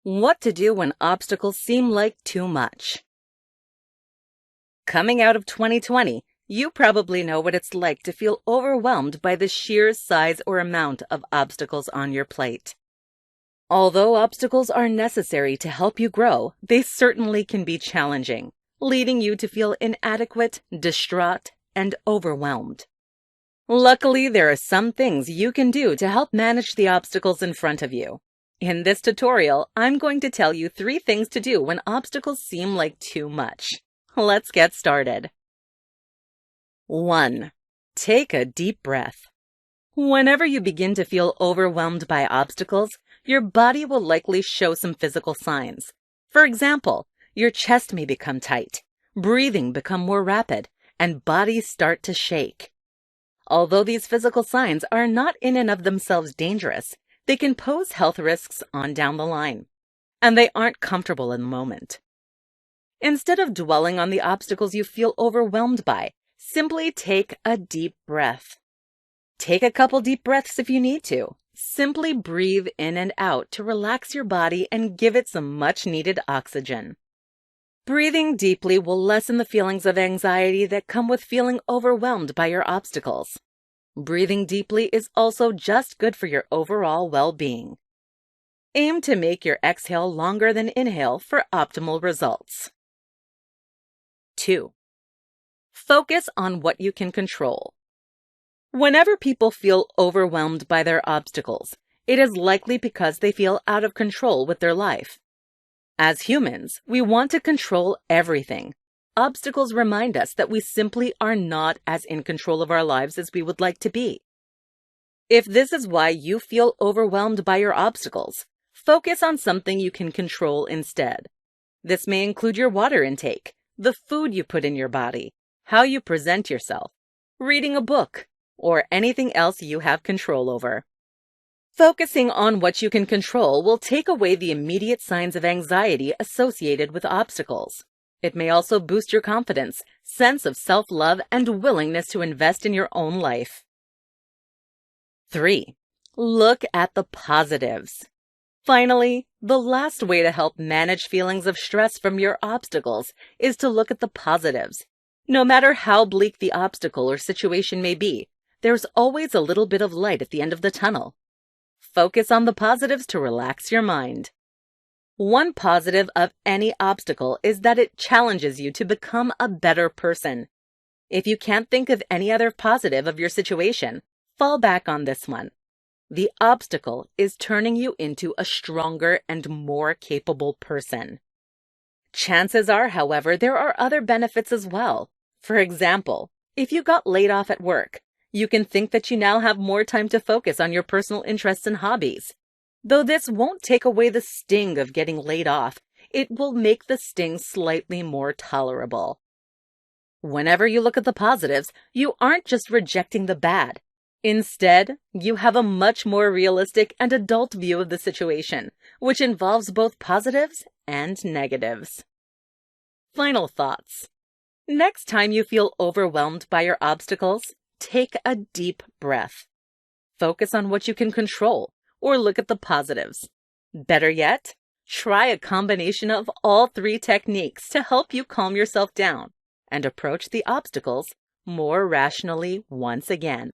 What to do when obstacles seem like too much. Coming out of 2020, you probably know what it's like to feel overwhelmed by the sheer size or amount of obstacles on your plate. Although obstacles are necessary to help you grow, they certainly can be challenging, leading you to feel inadequate, distraught, and overwhelmed. Luckily, there are some things you can do to help manage the obstacles in front of you. In this tutorial, I'm going to tell you 3 things to do when obstacles seem like too much. Let's get started. 1. Take a deep breath. Whenever you begin to feel overwhelmed by obstacles, your body will likely show some physical signs. For example, your chest may become tight, breathing become more rapid, and bodies start to shake. Although these physical signs are not in and of themselves dangerous, they can pose health risks on down the line, and they aren't comfortable in the moment. Instead of dwelling on the obstacles you feel overwhelmed by, simply take a deep breath. Take a couple deep breaths if you need to. Simply breathe in and out to relax your body and give it some much-needed oxygen. Breathing deeply will lessen the feelings of anxiety that come with feeling overwhelmed by your obstacles. Breathing deeply is also just good for your overall well-being. Aim to make your exhale longer than inhale for optimal results. 2. Focus on what you can control. Whenever people feel overwhelmed by their obstacles, it is likely because they feel out of control with their life. As humans, we want to control everything. Obstacles remind us that we simply are not as in control of our lives as we would like to be. If this is why you feel overwhelmed by your obstacles, focus on something you can control instead. This may include your water intake, the food you put in your body, how you present yourself, reading a book, or anything else you have control over. Focusing on what you can control will take away the immediate signs of anxiety associated with obstacles. It may also boost your confidence, sense of self-love, and willingness to invest in your own life. 3. Look at the positives. Finally, the last way to help manage feelings of stress from your obstacles is to look at the positives. No matter how bleak the obstacle or situation may be, there's always a little bit of light at the end of the tunnel. Focus on the positives to relax your mind. One positive of any obstacle is that it challenges you to become a better person. If you can't think of any other positive of your situation, fall back on this one. The obstacle is turning you into a stronger and more capable person. Chances are, however, there are other benefits as well. For example, if you got laid off at work, you can think that you now have more time to focus on your personal interests and hobbies. Though this won't take away the sting of getting laid off, it will make the sting slightly more tolerable. Whenever you look at the positives, you aren't just rejecting the bad. Instead, you have a much more realistic and adult view of the situation, which involves both positives and negatives. Final thoughts. Next time you feel overwhelmed by your obstacles, take a deep breath. Focus on what you can control, or look at the positives. Better yet, try a combination of all 3 techniques to help you calm yourself down and approach the obstacles more rationally once again.